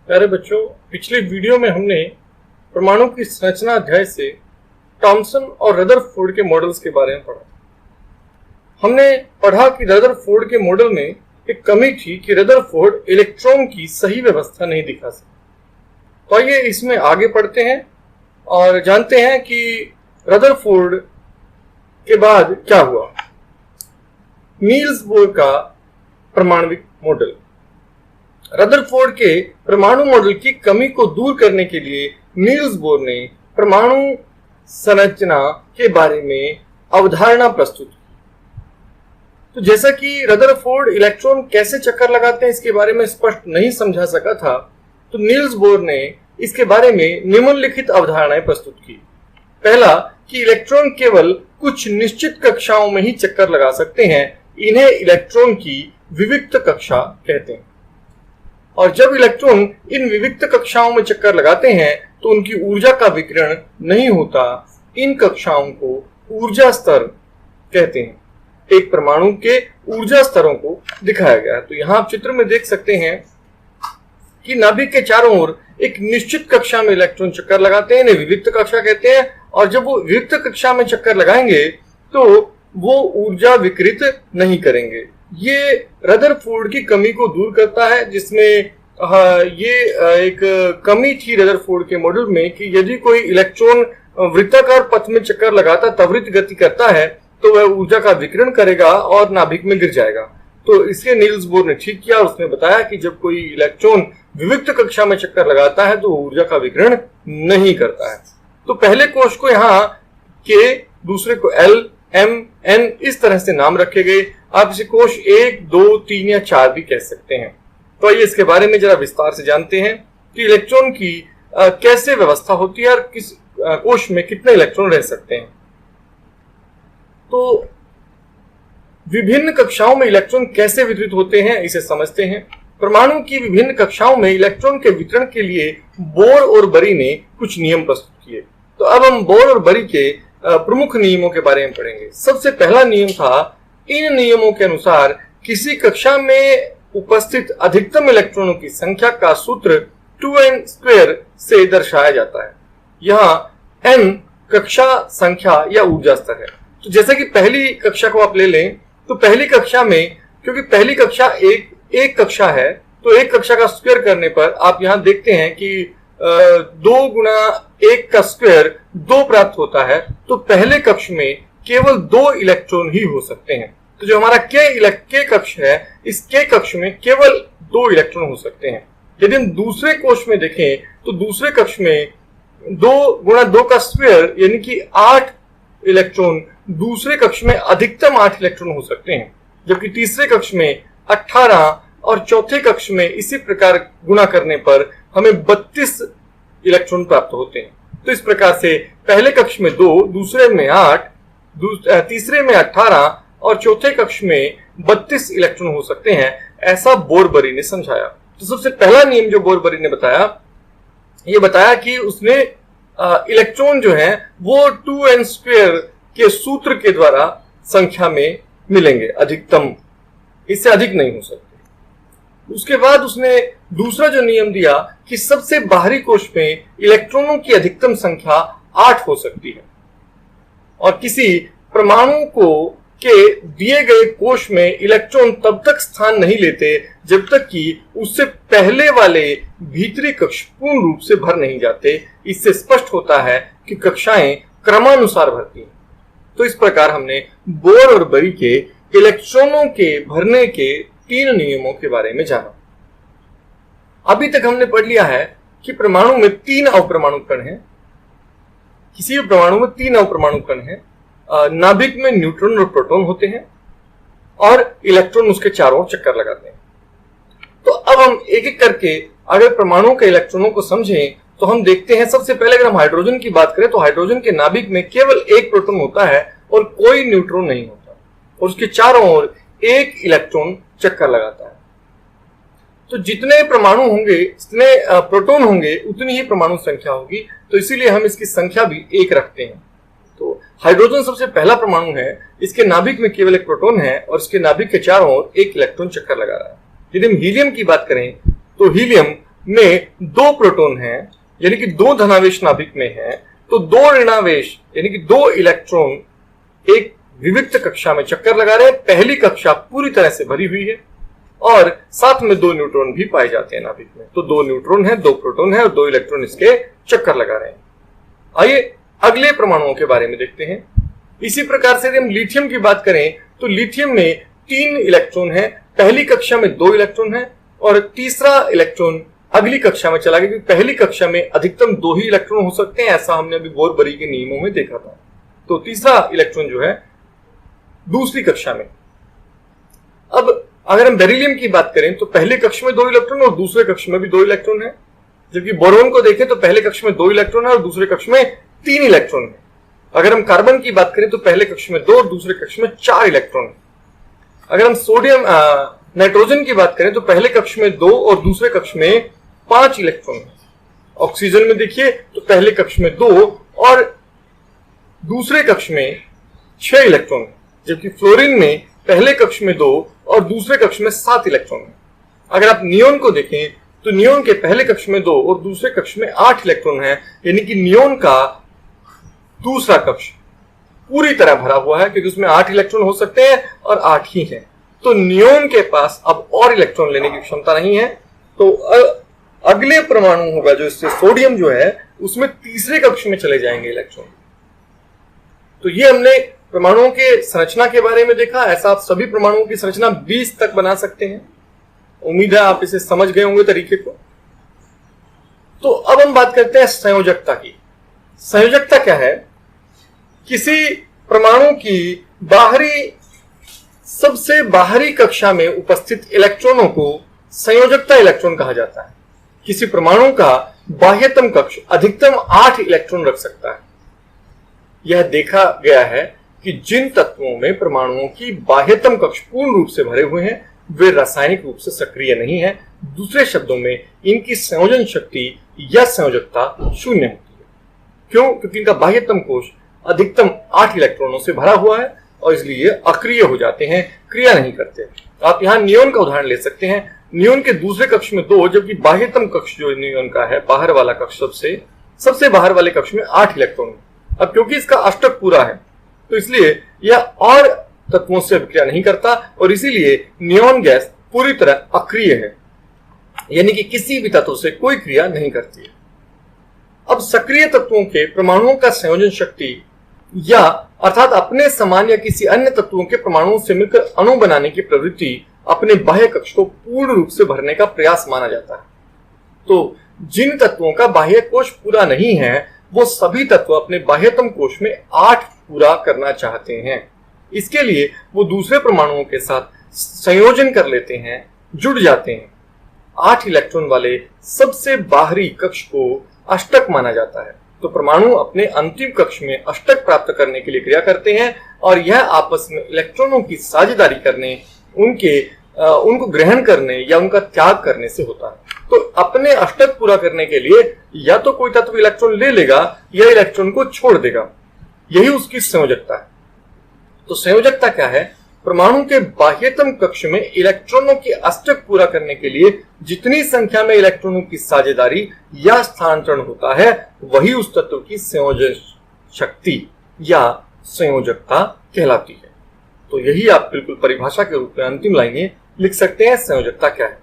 प्यारे बच्चों, पिछले वीडियो में हमने परमाणु की संरचना अध्याय से थॉमसन और रदरफोर्ड के मॉडल्स के बारे में पढ़ा। हमने पढ़ा कि रदरफोर्ड के मॉडल में एक कमी थी कि रदरफोर्ड इलेक्ट्रॉन की सही व्यवस्था नहीं दिखा सकते। तो आइए इसमें आगे पढ़ते हैं और जानते हैं कि रदरफोर्ड के बाद क्या हुआ। नील्स बोर का परमाणविक मॉडल। रदरफोर्ड के परमाणु मॉडल की कमी को दूर करने के लिए नील्स बोर ने परमाणु संरचना के बारे में अवधारणा प्रस्तुत की। तो जैसा कि रदरफोर्ड इलेक्ट्रॉन कैसे चक्कर लगाते हैं इसके बारे में स्पष्ट नहीं समझा सका था, तो नील्स बोर ने इसके बारे में निम्नलिखित अवधारणाएं प्रस्तुत की। पहला कि इलेक्ट्रॉन केवल कुछ निश्चित कक्षाओं में ही चक्कर लगा सकते हैं, इन्हें इलेक्ट्रॉन की विविक्त कक्षा कहते हैं। और जब इलेक्ट्रॉन इन विविक्त कक्षाओं में चक्कर लगाते हैं तो उनकी ऊर्जा का विकिरण नहीं होता। इन कक्षाओं को ऊर्जा स्तर कहते हैं। एक परमाणु के ऊर्जा स्तरों को दिखाया गया है। तो यहाँ आप चित्र में देख सकते हैं कि नाभिक के चारों ओर एक निश्चित कक्षा में इलेक्ट्रॉन चक्कर लगाते हैं, इन्हें विविक्त कक्षा कहते हैं। और जब वो विविक्त कक्षा में चक्कर लगाएंगे तो वो ऊर्जा विकिरित नहीं करेंगे। ये रदरफोर्ड की कमी को दूर करता है, जिसमें ये एक कमी थी रदरफोर्ड के मॉडल में कि यदि कोई इलेक्ट्रॉन वृत्ताकार पथ में चक्कर लगाता, त्वरित गति करता है, तो वह ऊर्जा का विकिरण करेगा और नाभिक में गिर जाएगा। तो इसके नील्स बोर ने ठीक किया। उसने बताया कि जब कोई इलेक्ट्रॉन विविक्त कक्षा में चक्कर लगाता है तो ऊर्जा का विकिरण नहीं करता है। तो पहले कोश को यहाँ के, दूसरे को एल, एम, एन इस तरह से नाम रखे गए। आप इसे कोश 1, 2, 3 या 4 भी कह सकते हैं। तो आइए इसके बारे में जरा विस्तार से जानते हैं कि इलेक्ट्रॉन की कैसे व्यवस्था होती है और किस कोश में कितने इलेक्ट्रॉन रह सकते हैं। तो विभिन्न कक्षाओं में इलेक्ट्रॉन कैसे वितरित होते हैं इसे समझते हैं। परमाणु की विभिन्न कक्षाओं में इलेक्ट्रॉन के वितरण के लिए बोर और बरी ने कुछ नियम प्रस्तुत किए। तो अब हम बोर और बरी के प्रमुख नियमों के बारे में पढ़ेंगे। सबसे पहला नियम था, इन नियमों के अनुसार किसी कक्षा में उपस्थित अधिकतम इलेक्ट्रॉनों की संख्या का सूत्र 2n² से दर्शाया जाता है। यहाँ n कक्षा संख्या या ऊर्जा स्तर है। तो जैसे कि पहली कक्षा को आप ले लें, तो पहली कक्षा में, क्योंकि पहली कक्षा एक कक्षा है, तो एक कक्षा का स्क्वायर करने पर आप यहाँ देखते हैं कि 2 गुना 1 का स्क्वायर 2 प्राप्त होता है। तो पहले कक्ष में केवल 2 इलेक्ट्रॉन ही हो सकते हैं। तो जो हमारा के कक्ष है, इस के कक्ष में केवल 2 इलेक्ट्रॉन हो सकते हैं। यदि हम दूसरे कोश में देखें तो दूसरे कक्ष में 2 गुना 2 का स्क्वायर यानी कि 8 इलेक्ट्रॉन, दूसरे कक्ष में अधिकतम 8 इलेक्ट्रॉन हो सकते हैं। जबकि तीसरे कक्ष में 18 और चौथे कक्ष में इसी प्रकार गुणा करने पर हमें 32 इलेक्ट्रॉन प्राप्त होते हैं। तो इस प्रकार से पहले कक्ष में 2, दूसरे में 8, तीसरे में 18 और चौथे कक्ष में 32 इलेक्ट्रॉन हो सकते हैं। ऐसा बोर बरी ने समझाया। तो सबसे पहला नियम जो बोर बरी ने बताया, ये बताया कि उसने इलेक्ट्रॉन जो है वो 2n² के सूत्र के द्वारा संख्या में मिलेंगे, अधिकतम, इससे अधिक नहीं हो सकते। उसके बाद उसने दूसरा जो नियम दिया कि सबसे बाहरी कोश में इलेक्ट्रॉनों की अधिकतम संख्या 8 हो सकती है। और किसी परमाणु को के दिए गए कोश में इलेक्ट्रॉन तब तक स्थान नहीं लेते जब तक कि उससे पहले वाले भीतरी कक्ष पूर्ण रूप से भर नहीं जाते। इससे स्पष्ट होता है कि कक्षाएं क्रमानुसार भरती हैं। तो इस प्रकार हमने बोर और बरी के इलेक्ट्रॉनों के भरने के 3 नियमों के बारे में जाना। अभी तक हमने पढ़ लिया है कि परमाणु में 3 अवपरमाणु कण हैं। किसी भी परमाणु में 3 अवपरमाणु कण हैं। नाभिक में न्यूट्रॉन और प्रोटॉन होते हैं और इलेक्ट्रॉन उसके चारों ओर चक्कर लगाते हैं। तो अब हम एक एक करके अगर परमाणु के इलेक्ट्रॉनों को समझें तो हम देखते हैं, सबसे पहले अगर हम हाइड्रोजन की बात करें तो हाइड्रोजन के नाभिक में केवल 1 प्रोटॉन होता है और कोई न्यूट्रॉन नहीं होता, और उसके चारों ओर 1 इलेक्ट्रॉन चक्कर लगाता है। तो जितने परमाणु होंगे, जितने प्रोटॉन होंगे, उतनी ही परमाणु संख्या होगी। तो इसीलिए हम इसकी संख्या भी 1 रखते हैं। तो हाइड्रोजन सबसे पहला परमाणु है, इसके नाभिक में केवल 1 प्रोटॉन है और इसके नाभिक के चारों ओर 1 इलेक्ट्रॉन चक्कर लगा रहा है। यदि हम हीलियम की बात करें तो हीलियम में 2 प्रोटॉन हैं, यानी कि 2 धनावेश नाभिक में हैं, तो 2 ऋणावेश यानी कि 2 इलेक्ट्रॉन एक विविक्त कक्षा में चक्कर लगा रहे हैं। पहली कक्षा पूरी तरह से भरी हुई है और साथ में 2 न्यूट्रॉन भी पाए जाते हैं नाभिक में। तो 2 न्यूट्रॉन है, 2 प्रोटॉन है और 2 इलेक्ट्रॉन इसके चक्कर लगा रहे हैं। आइए अगले परमाणुओं के बारे में देखते हैं। इसी प्रकार से यदि हम लिथियम की बात करें तो लिथियम में 3 इलेक्ट्रॉन है, पहली कक्षा में 2 इलेक्ट्रॉन है और तीसरा इलेक्ट्रॉन अगली कक्षा में चला गया, क्योंकि पहली कक्षा में अधिकतम 2 ही इलेक्ट्रॉन हो सकते हैं, ऐसा हमने अभी बोर-बरी के नियमों में देखा था। तो तीसरा इलेक्ट्रॉन जो है दूसरी कक्षा में। अब अगर हम बेरिलियम की बात करें तो पहले कक्ष में 2 इलेक्ट्रॉन और दूसरे कक्ष में भी 2 इलेक्ट्रॉन है, जबकि बोरोन को देखें तो पहले कक्ष में 2 इलेक्ट्रॉन है और दूसरे कक्ष में 3 इलेक्ट्रॉन है। अगर हम कार्बन की बात करें तो पहले कक्ष में 2 और दूसरे कक्ष में 4 इलेक्ट्रॉन है। अगर हम सोडियम नाइट्रोजन की बात करें तो पहले कक्ष में 2 और दूसरे कक्ष में 5 इलेक्ट्रॉन है। ऑक्सीजन में देखिए तो पहले कक्ष में 2 और दूसरे कक्ष में 6 इलेक्ट्रॉन है, जबकि फ्लोरीन में पहले कक्ष में 2 और दूसरे कक्ष में 7 इलेक्ट्रॉन है। अगर आप नियोन को देखें तो नियोन के पहले कक्ष में 2 और दूसरे कक्ष में 8 इलेक्ट्रॉन है, यानी कि नियोन का दूसरा कक्ष पूरी तरह भरा हुआ है, क्योंकि उसमें 8 इलेक्ट्रॉन हो सकते हैं और 8 ही हैं। तो नियोन के पास अब और इलेक्ट्रॉन लेने की क्षमता नहीं है। तो अगले परमाणु होगा जो इससे सोडियम जो है उसमें तीसरे कक्ष में चले जाएंगे इलेक्ट्रॉन। तो ये हमने परमाणुओं के संरचना के बारे में देखा। ऐसा आप सभी परमाणुओं की संरचना 20 तक बना सकते हैं। उम्मीद है आप इसे समझ गए होंगे तरीके को। तो अब हम बात करते हैं संयोजकता की। संयोजकता क्या है? किसी परमाणु की सबसे बाहरी कक्षा में उपस्थित इलेक्ट्रॉनों को संयोजकता इलेक्ट्रॉन कहा जाता है। किसी परमाणु का बाह्यतम कक्ष अधिकतम 8 इलेक्ट्रॉन रख सकता है। यह देखा गया है कि जिन तत्वों में परमाणुओं की बाह्यतम कक्ष पूर्ण रूप से भरे हुए हैं वे रासायनिक रूप से सक्रिय नहीं है। दूसरे शब्दों में इनकी संयोजन शक्ति या संयोजकता शून्य होती है। क्यों? क्योंकि इनका बाह्यतम कोश अधिकतम 8 इलेक्ट्रॉनों से भरा हुआ है और इसलिए अक्रिय हो जाते हैं, क्रिया नहीं करते। आप यहाँ नियोन का उदाहरण ले सकते हैं। नियोन के दूसरे कक्ष में 2, जबकि बाह्यतम कक्ष जो नियोन का है, बाहर वाला कक्ष सबसे बाहर वाले कक्ष में 8 इलेक्ट्रॉन है। अब क्योंकि इसका अष्टक पूरा है तो इसलिए यह और तत्वों से अभिक्रिया नहीं करता और इसीलिए नियोन गैस पूरी तरह अक्रिय है, यानी कि किसी भी तत्व से कोई क्रिया नहीं करती है। अब सक्रिय तत्वों के परमाणुओं का संयोजन शक्ति या अर्थात अपने समान या किसी अन्य तत्वों के परमाणुओं से मिलकर अणु बनाने की प्रवृत्ति अपने बाह्य कक्ष को पूर्ण रूप से भरने का प्रयास माना जाता है। तो जिन तत्वों का बाह्य कोश पूरा नहीं है वो सभी तत्व अपने बाह्यतम कोश में 8 पूरा करना चाहते हैं। इसके लिए वो दूसरे परमाणुओं के साथ संयोजन कर लेते हैं, जुड़ जाते हैं। 8 इलेक्ट्रॉन वाले सबसे बाहरी कक्ष को अष्टक माना जाता है। तो परमाणु अपने अंतिम कक्ष में अष्टक प्राप्त करने के लिए क्रिया करते हैं और यह आपस में इलेक्ट्रॉनों की साझेदारी करने, उनको ग्रहण करने या उनका त्याग करने से होता है। तो अपने अष्टक पूरा करने के लिए या तो कोई तत्व इलेक्ट्रॉन ले लेगा या इलेक्ट्रॉन को छोड़ देगा। यही उसकी संयोजकता है। तो संयोजकता क्या है? परमाणु के बाह्यतम कक्ष में इलेक्ट्रॉनों की अष्टक पूरा करने के लिए जितनी संख्या में इलेक्ट्रॉनों की साझेदारी या स्थानांतरण होता है वही उस तत्व की संयोजन शक्ति या संयोजकता कहलाती है। तो यही आप बिल्कुल परिभाषा के रूप में अंतिम लाइनें लिख सकते हैं, संयोजकता क्या है।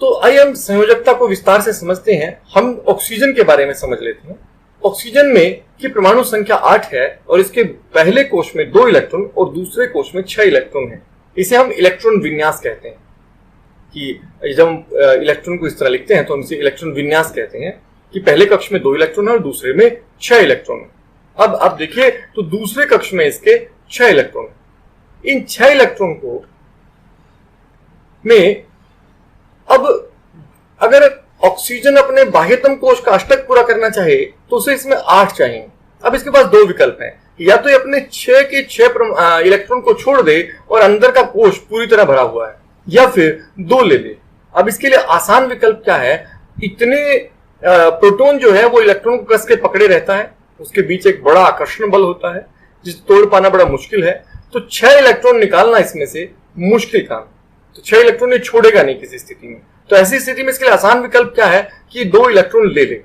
तो आइए हम संयोजकता को विस्तार से समझते हैं। हम ऑक्सीजन के बारे में समझ लेते हैं। ऑक्सीजन में की परमाणु संख्या 8 है और इसके पहले कोश में 2 इलेक्ट्रॉन और दूसरे कोश में 6 इलेक्ट्रॉन है। इसे हम इलेक्ट्रॉन विन्यास कहते हैं कि जब हम इलेक्ट्रॉन को इस तरह लिखते हैं तो हम इसे इलेक्ट्रॉन विन्यास कहते हैं कि पहले कक्ष में 2 इलेक्ट्रॉन है और दूसरे में 6 इलेक्ट्रॉन है। अब आप देखिए तो दूसरे कक्ष में इसके 6 इलेक्ट्रॉन है। इन 6 इलेक्ट्रॉन को में अब अगर ऑक्सीजन अपने बाह्यतम कोश का अष्टक पूरा करना चाहे तो उसे इसमें 8 चाहिए। अब इसके पास 2 विकल्प हैं, या तो ये अपने 6 के 6 इलेक्ट्रॉन को छोड़ दे और अंदर का कोश पूरी तरह भरा हुआ है, या फिर 2 ले ले। अब इसके लिए आसान विकल्प क्या है? इतने प्रोटॉन जो है वो इलेक्ट्रॉन को कस के पकड़े रहता है, उसके बीच एक बड़ा आकर्षण बल होता है जिसे तोड़ पाना बड़ा मुश्किल है। तो 6 इलेक्ट्रॉन निकालना इसमें से मुश्किल काम। तो 6 इलेक्ट्रॉन ये छोड़ेगा नहीं किसी स्थिति में। तो ऐसी स्थिति में इसके लिए आसान विकल्प क्या है कि 2 इलेक्ट्रॉन ले ले।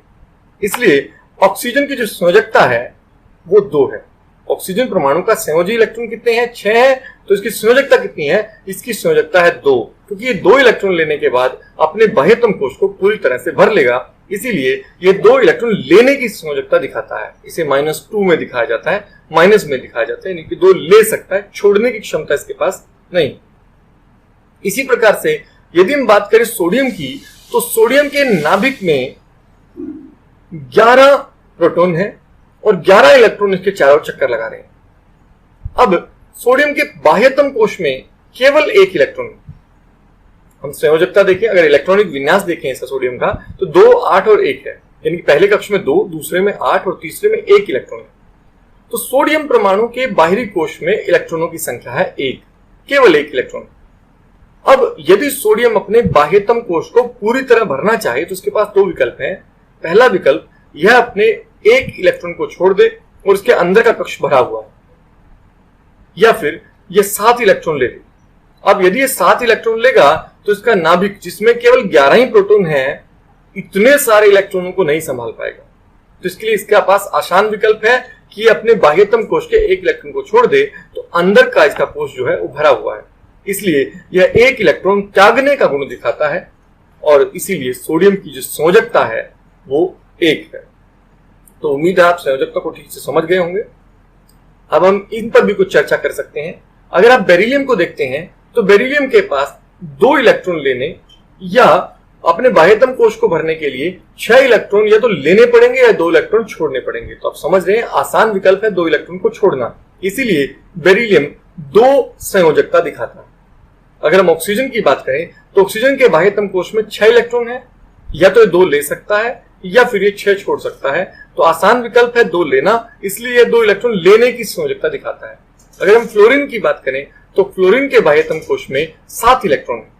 इसलिए ऑक्सीजन की जो संयोजकता है वो 2 है। ऑक्सीजन परमाणु का संयोजी इलेक्ट्रॉन कितने हैं? 6 है। तो इसकी संयोजकता कितनी है? इसकी संयोजकता है 2, क्योंकि ये 2 इलेक्ट्रॉन लेने के बाद अपने बाह्यतम कोश को पूरी तरह से भर लेगा। इसीलिए ये 2 इलेक्ट्रॉन लेने की संयोजकता दिखाता है। इसे -2 में दिखाया जाता है, माइनस में दिखाया जाता है, यानी कि 2 ले सकता है, छोड़ने की क्षमता इसके पास नहीं। इसी प्रकार से यदि हम बात करें सोडियम की, तो सोडियम के नाभिक में 11 प्रोटॉन है और 11 इलेक्ट्रॉन इसके चारों चक्कर लगा रहे हैं। अब सोडियम के बाह्यतम कोश में केवल 1 इलेक्ट्रॉन। हम संयोजकता देखें, अगर इलेक्ट्रॉनिक विन्यास देखें इसका सोडियम का, तो 2, 8 और 1 है, यानी कि पहले कक्ष में 2, दूसरे में 8 और तीसरे में 1 इलेक्ट्रॉन है। तो सोडियम परमाणु के बाहरी कोश में इलेक्ट्रॉनों की संख्या है 1, केवल 1 इलेक्ट्रॉन। अब यदि सोडियम अपने बाह्यतम कोश को पूरी तरह भरना चाहे तो उसके पास 2 विकल्प हैं। पहला विकल्प, यह अपने 1 इलेक्ट्रॉन को छोड़ दे और उसके अंदर का कक्ष भरा हुआ है, या फिर यह 7 इलेक्ट्रॉन ले ले। अब यदि ये 7 इलेक्ट्रॉन लेगा तो इसका नाभिक, जिसमें केवल 11 ही प्रोटॉन है, इतने सारे इलेक्ट्रॉनों को नहीं संभाल पाएगा। तो इसके लिए इसके पास आसान विकल्प है कि अपने बाह्यतम कोश के 1 इलेक्ट्रॉन को छोड़ दे, तो अंदर का इसका कोश जो है वो भरा हुआ है। इसलिए यह 1 इलेक्ट्रॉन त्यागने का गुण दिखाता है और इसीलिए सोडियम की जो संयोजकता है वो 1 है। तो उम्मीद है आप संयोजकता को ठीक से समझ गए होंगे। अब हम इन पर भी कुछ चर्चा कर सकते हैं। अगर आप बेरिलियम को देखते हैं तो बेरिलियम के पास 2 इलेक्ट्रॉन लेने या अपने बाह्यतम कोश को भरने के लिए 6 इलेक्ट्रॉन या तो लेने पड़ेंगे या 2 इलेक्ट्रॉन छोड़ने पड़ेंगे। तो आप समझ रहे हैं आसान विकल्प है 2 इलेक्ट्रॉन को छोड़ना। इसीलिए बेरिलियम 2 संयोजकता दिखाता है। अगर हम ऑक्सीजन की बात करें तो ऑक्सीजन के बाह्यतम कोश में 6 इलेक्ट्रॉन है, या तो 2 ले सकता है या फिर ये 6 छोड़ सकता है। तो आसान विकल्प है 2 लेना, इसलिए ये 2 इलेक्ट्रॉन लेने की संयोजकता दिखाता है। अगर हम फ्लोरीन की बात करें तो फ्लोरीन के बाह्यतम कोश में 7 इलेक्ट्रॉन है।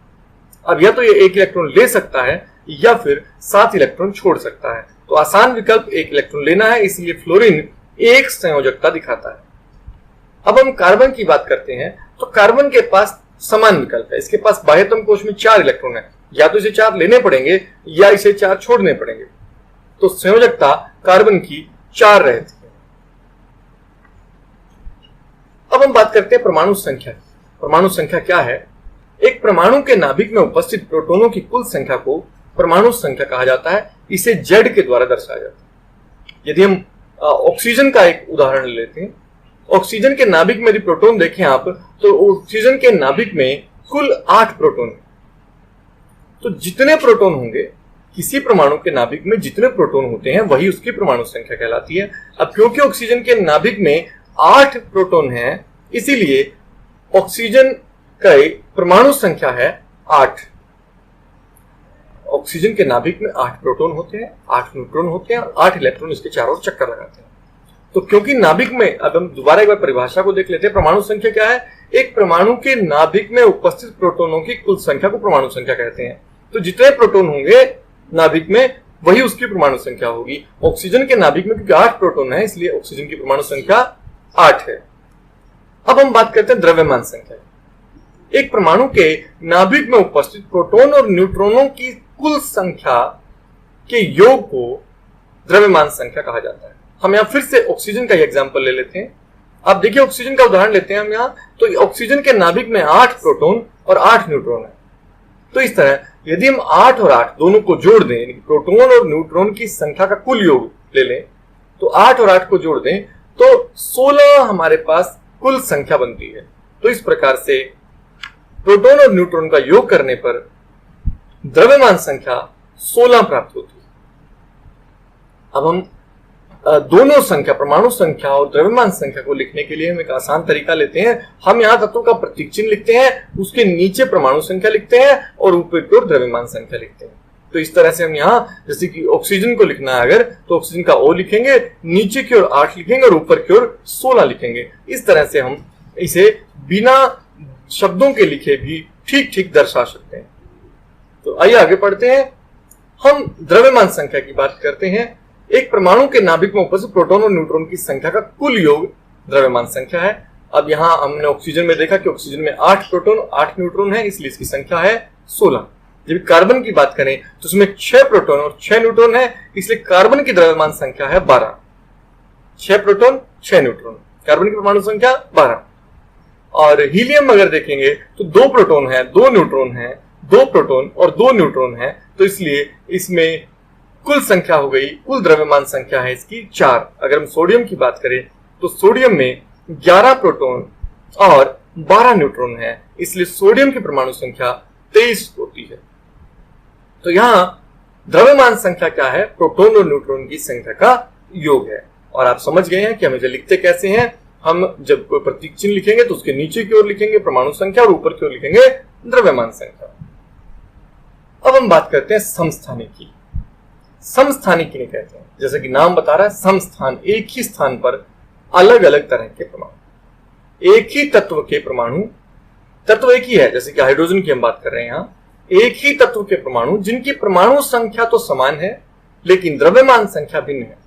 अब या तो ये 1 इलेक्ट्रॉन ले सकता है या फिर 7 इलेक्ट्रॉन छोड़ सकता है। तो आसान विकल्प 1 इलेक्ट्रॉन लेना है, इसलिए फ्लोरीन 1 संयोजकता दिखाता है। अब हम कार्बन की बात करते हैं तो कार्बन के पास समान विकल्प है। इसके पास बाह्यतम कोश में 4 इलेक्ट्रॉन है, या तो इसे 4 लेने पड़ेंगे या इसे 4 छोड़ने पड़ेंगे। तो संयोजकता कार्बन की 4 रहती है। अब हम बात करते हैं परमाणु संख्या। परमाणु संख्या क्या है? एक परमाणु के नाभिक में उपस्थित प्रोटॉनों की कुल संख्या को परमाणु संख्या कहा जाता है। इसे Z के द्वारा दर्शाया जाता है। यदि हम ऑक्सीजन का एक उदाहरण लेते हैं, ऑक्सीजन के नाभिक में यदि प्रोटॉन देखें आप, तो ऑक्सीजन के नाभिक में कुल 8 प्रोटॉन। तो जितने प्रोटॉन होंगे, किसी परमाणु के नाभिक में जितने प्रोटॉन होते हैं वही उसकी परमाणु संख्या कहलाती है। अब क्योंकि ऑक्सीजन के नाभिक में 8 प्रोटॉन हैं, इसीलिए ऑक्सीजन का परमाणु संख्या है 8। ऑक्सीजन के नाभिक में 8 प्रोटॉन होते हैं, 8 न्यूट्रॉन होते हैं और 8 इलेक्ट्रॉन इसके चारों चक्कर लगाते हैं। तो क्योंकि नाभिक में, अब हम दोबारा एक बार परिभाषा को देख लेते हैं। परमाणु संख्या क्या है? एक परमाणु के नाभिक में उपस्थित प्रोटॉनों की कुल संख्या को परमाणु संख्या कहते हैं। तो जितने प्रोटॉन होंगे नाभिक में वही उसकी परमाणु संख्या होगी। ऑक्सीजन के नाभिक में क्योंकि 8 प्रोटॉन है, इसलिए ऑक्सीजन की परमाणु संख्या 8 है। अब हम बात करते हैं द्रव्यमान संख्या। एक परमाणु के नाभिक में उपस्थित प्रोटॉन और न्यूट्रॉनों की कुल संख्या के योग को द्रव्यमान संख्या कहा जाता है। हम यहां फिर से ऑक्सीजन का एग्जांपल ले लेते हैं। आप देखिए, ऑक्सीजन का उदाहरण लेते हैं हम यहां। तो ऑक्सीजन के नाभिक में 8 प्रोटॉन और 8 न्यूट्रॉन है। तो इस तरह यदि हम 8 और 8 दोनों को जोड़ दें, यानी प्रोटॉन और न्यूट्रॉन की संख्या का कुल योग ले लें, तो 8 और 8 को जोड़ दें तो 16 हमारे पास कुल संख्या बनती है। तो इस प्रकार से प्रोटॉन और न्यूट्रॉन का योग करने पर द्रव्यमान संख्या 16 प्राप्त होती है। अब हम दोनों संख्या, परमाणु संख्या और द्रव्यमान संख्या को लिखने के लिए हम एक आसान तरीका लेते हैं। हम यहाँ तत्वों का प्रतीक चिन्ह लिखते हैं, उसके नीचे परमाणु संख्या लिखते हैं और ऊपर की ओर द्रव्यमान संख्या लिखते हैं। तो इस तरह से हम यहाँ, जैसे कि ऑक्सीजन को लिखना है अगर, तो ऑक्सीजन का O लिखेंगे, नीचे की ओर 8 लिखेंगे और ऊपर की ओर 16 लिखेंगे। इस तरह से हम इसे बिना शब्दों के लिखे भी ठीक ठीक दर्शा सकते हैं। तो आइए आगे पढ़ते हैं। हम द्रव्यमान संख्या की बात करते हैं। एक परमाणु के नाभिक में उपस्थित प्रोटॉन और न्यूट्रॉन की संख्या का कुल योग द्रव्यमान संख्या है। अब यहाँ हमने ऑक्सीजन में देखा कि ऑक्सीजन में 8 प्रोटॉन 8 न्यूट्रॉन है, इसलिए इसकी संख्या है 16। जब कार्बन की बात करें तो उसमें 6 प्रोटॉन और 6 न्यूट्रॉन है, इसलिए कार्बन की द्रव्यमान संख्या है 12। 6 प्रोटॉन 6 न्यूट्रॉन, कार्बन की परमाणु संख्या 12। और हीलियम अगर देखेंगे तो 2 प्रोटॉन है 2 न्यूट्रॉन है, 2 प्रोटॉन और 2 न्यूट्रॉन है, तो इसलिए इसमें कुल संख्या हो गई, कुल द्रव्यमान संख्या है इसकी 4। अगर हम सोडियम की बात करें तो सोडियम में 11 प्रोटॉन और 12 न्यूट्रॉन है, इसलिए सोडियम की परमाणु संख्या 23 होती है। तो यहां द्रव्यमान संख्या क्या है? प्रोटॉन और न्यूट्रॉन की संख्या का योग है। और आप समझ गए हैं कि हमें लिखते कैसे हैं। हम जब कोई प्रतीक चिन्ह लिखेंगे तो उसके नीचे की ओर लिखेंगे परमाणु संख्या और ऊपर की ओर लिखेंगे द्रव्यमान संख्या। अब हम बात करते हैं समस्थानिक की। समस्थानिक किन्हें कहते हैं? जैसे कि नाम बता रहा है, समस्थान, एक ही स्थान पर अलग अलग तरह के परमाणु, एक ही तत्व के परमाणु, तत्व एक ही है, जैसे कि हाइड्रोजन की हम बात कर रहे हैं यहाँ, एक ही तत्व के परमाणु जिनकी परमाणु संख्या तो समान है लेकिन द्रव्यमान संख्या भिन्न है,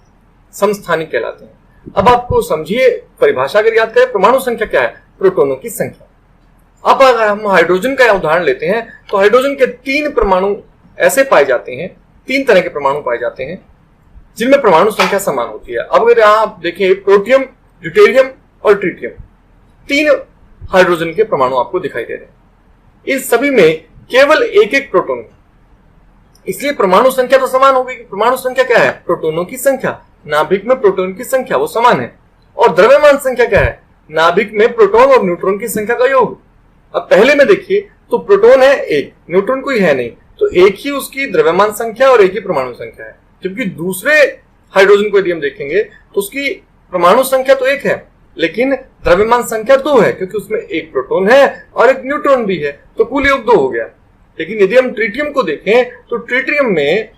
समस्थानिक कहलाते हैं। अब आपको समझिए, परिभाषा अगर याद करें, परमाणु संख्या क्या है? प्रोटॉनों की संख्या। अब अगर हम हाइड्रोजन का उदाहरण लेते हैं तो हाइड्रोजन के 3 परमाणु ऐसे पाए जाते हैं, 3 तरह के परमाणु पाए जाते हैं जिनमें परमाणु संख्या समान होती है। अब अगर यहां आप देखें, प्रोटियम, ड्यूटेरियम और ट्रिटियम, 3 हाइड्रोजन के परमाणु आपको दिखाई दे रहे हैं। इन सभी में केवल एक एक प्रोटॉन है, इसलिए परमाणु संख्या तो समान होगी। परमाणु संख्या क्या है? प्रोटॉनों की संख्या। नाभिक में प्रोटॉन की संख्या वो समान है। और द्रव्यमान संख्या क्या है? नाभिक में प्रोटॉन और न्यूट्रॉन की संख्या का योग। अब पहले में देखिए तो प्रोटॉन है 1, न्यूट्रॉन कोई है नहीं, तो एक ही उसकी द्रव्यमान संख्या और एक ही परमाणु संख्या है। जबकि दूसरे हाइड्रोजन को यदि हम देखेंगे तो उसकी परमाणु संख्या तो 1 है लेकिन द्रव्यमान संख्या 2 है, क्योंकि उसमें 1 प्रोटॉन है और 1 न्यूट्रॉन भी है, तो कुल योग 2 हो गया। लेकिन यदि हम ट्रिटियम को देखें तो ट्रिटियम में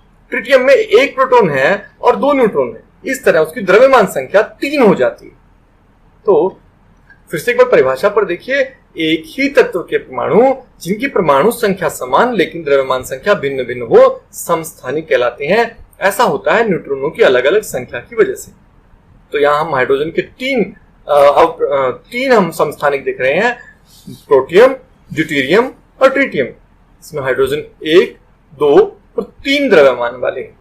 1 प्रोटॉन है और 2 न्यूट्रॉन है, इस तरह उसकी द्रव्यमान संख्या 3 हो जाती है। तो फिर से एक बार परिभाषा पर देखिए, एक ही तत्व के परमाणु जिनकी परमाणु संख्या समान लेकिन द्रव्यमान संख्या भिन्न भिन्न हो, समस्थानिक कहलाते हैं। ऐसा होता है न्यूट्रॉनों की अलग अलग संख्या की वजह से। तो यहां हम हाइड्रोजन के 3 हम समस्थानिक देख रहे हैं, प्रोटियम, ड्यूटेरियम और ट्रिटियम। इसमें हाइड्रोजन 1, 2 और 3 द्रव्यमान वाले हैं।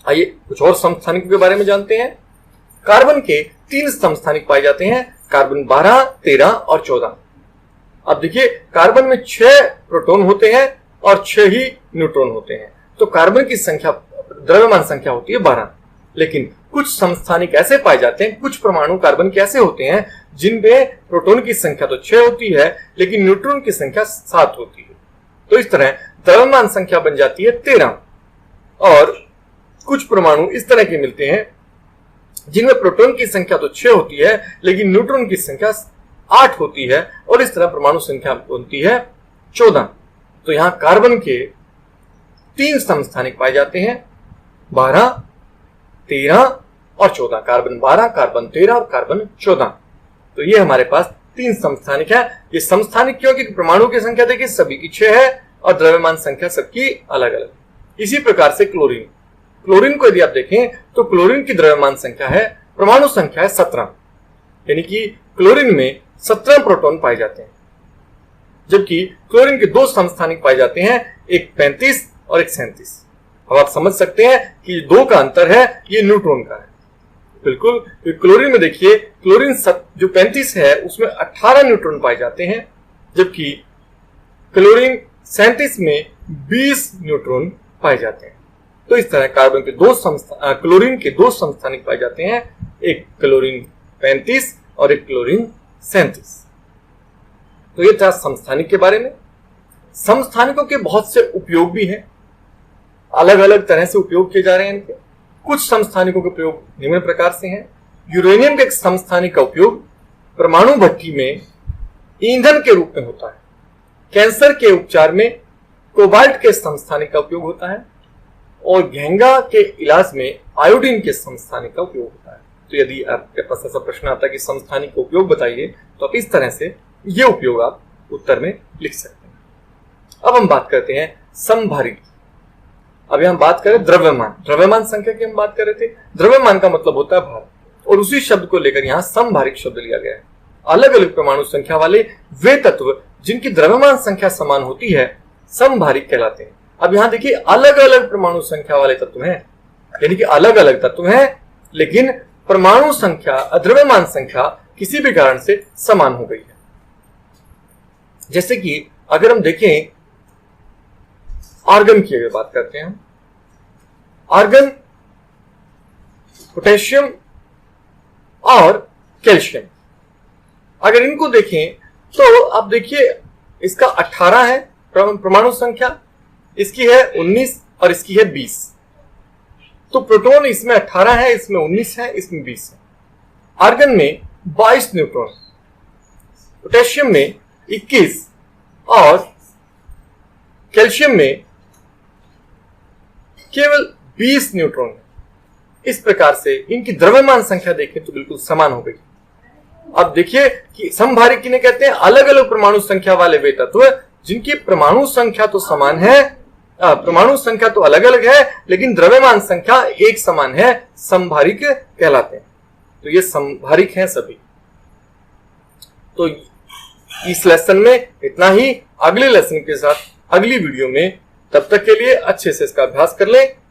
आइए कुछ और समस्थानिकों के बारे में जानते हैं। कार्बन के 3 समस्थानिक पाए जाते हैं, कार्बन 12, 13 और 14। अब देखिए, कार्बन में 6 प्रोटॉन होते हैं और 6 ही न्यूट्रॉन होते हैं, तो कार्बन की संख्या, द्रव्यमान संख्या होती है 12। लेकिन कुछ समस्थानिक ऐसे पाए जाते हैं, कुछ परमाणु कार्बन के ऐसे होते हैं जिनमें प्रोटॉन की संख्या तो 6 होती है लेकिन न्यूट्रॉन की संख्या 7 होती है। तो इस तरह द्रव्यमान संख्या बन जाती है 13। और कुछ परमाणु इस तरह के मिलते हैं जिनमें प्रोटॉन की संख्या तो 6 होती है लेकिन न्यूट्रॉन की संख्या 8 होती है, और इस तरह परमाणु संख्या बनती है 14। तो यहां कार्बन के 3 समस्थानिक पाए जाते हैं, 12, 13 और 14। कार्बन 12, कार्बन 13 और कार्बन 14। तो ये हमारे पास 3 समस्थानिक है। ये समस्थानिक क्योंकि परमाणु की संख्या देखिए सभी की 6 है और द्रव्यमान संख्या सबकी अलग अलग। इसी प्रकार से क्लोरीन, क्लोरीन को यदि आप देखें तो क्लोरीन की द्रव्यमान संख्या है, परमाणु संख्या है 17, यानी कि क्लोरीन में 17 प्रोटॉन पाए जाते हैं। जबकि क्लोरीन के 2 समस्थानिक पाए जाते हैं, एक 35 और एक 37। अब आप समझ सकते हैं कि 2 का अंतर है, ये न्यूट्रॉन का है। बिल्कुल, क्लोरीन में देखिए, क्लोरीन जो 35 है उसमें 18 न्यूट्रॉन पाए जाते हैं, जबकि क्लोरीन 37 में 20 न्यूट्रॉन पाए जाते हैं। तो इस तरह कार्बन के क्लोरीन के 2 समस्थानिक पाए जाते हैं, एक क्लोरीन 35 और एक क्लोरीन 37। तो ये था समस्थानिक के बारे में। समस्थानिकों के बहुत से उपयोग भी हैं, अलग अलग तरह से उपयोग किए जा रहे हैं इनके। कुछ समस्थानिकों के प्रयोग निम्न प्रकार से हैं। यूरेनियम के एक समस्थानिक का उपयोग परमाणु भट्टी में ईंधन के रूप में होता है। कैंसर के उपचार में कोबाल्ट के समस्थानिक का उपयोग होता है और घेंगा के इलाज में आयोडीन के समस्थानिक का उपयोग होता है। तो यदि आपके पास ऐसा प्रश्न आता है कि समस्थानिक का उपयोग बताइए, तो आप इस तरह से ये उपयोग आप उत्तर में लिख सकते हैं। अब हम बात करते हैं समभारिक। अभी हम बात करें द्रव्यमान संख्या की हम बात कर रहे थे। द्रव्यमान का मतलब होता है भार, और उसी शब्द को लेकर यहाँ समभारिक शब्द लिया गया है। अलग अलग परमाणु संख्या वाले वे तत्व जिनकी द्रव्यमान संख्या समान होती है समभारिक कहलाते हैं। अब यहां देखिए अलग अलग परमाणु संख्या वाले तत्व हैं, यानी कि अलग अलग तत्व हैं लेकिन परमाणु संख्या द्रव्यमान संख्या किसी भी कारण से समान हो गई है। जैसे कि अगर हम देखें आर्गन की अगर बात करते हैं, हम आर्गन, पोटेशियम और कैल्शियम, अगर इनको देखें तो आप देखिए इसका 18 है परमाणु संख्या, इसकी है 19 और इसकी है 20। तो प्रोटॉन इसमें 18 है, इसमें 19 है, इसमें 20 है। आर्गन में 22 न्यूट्रॉन, पोटेशियम में 21 और कैल्शियम में केवल 20 न्यूट्रॉन है। इस प्रकार से इनकी द्रव्यमान संख्या देखें तो बिल्कुल समान हो गई। अब देखिए कि समभारिक किन्हें कहते हैं? अलग अलग परमाणु संख्या वाले वे तत्व जिनकी परमाणु संख्या तो समान है, परमाणु संख्या तो अलग अलग है लेकिन द्रव्यमान संख्या एक समान है, समभारिक कहलाते हैं। तो ये समभारिक हैं सभी। तो इस लेसन में इतना ही। अगले लेसन के साथ अगली वीडियो में, तब तक के लिए अच्छे से इसका अभ्यास कर लें।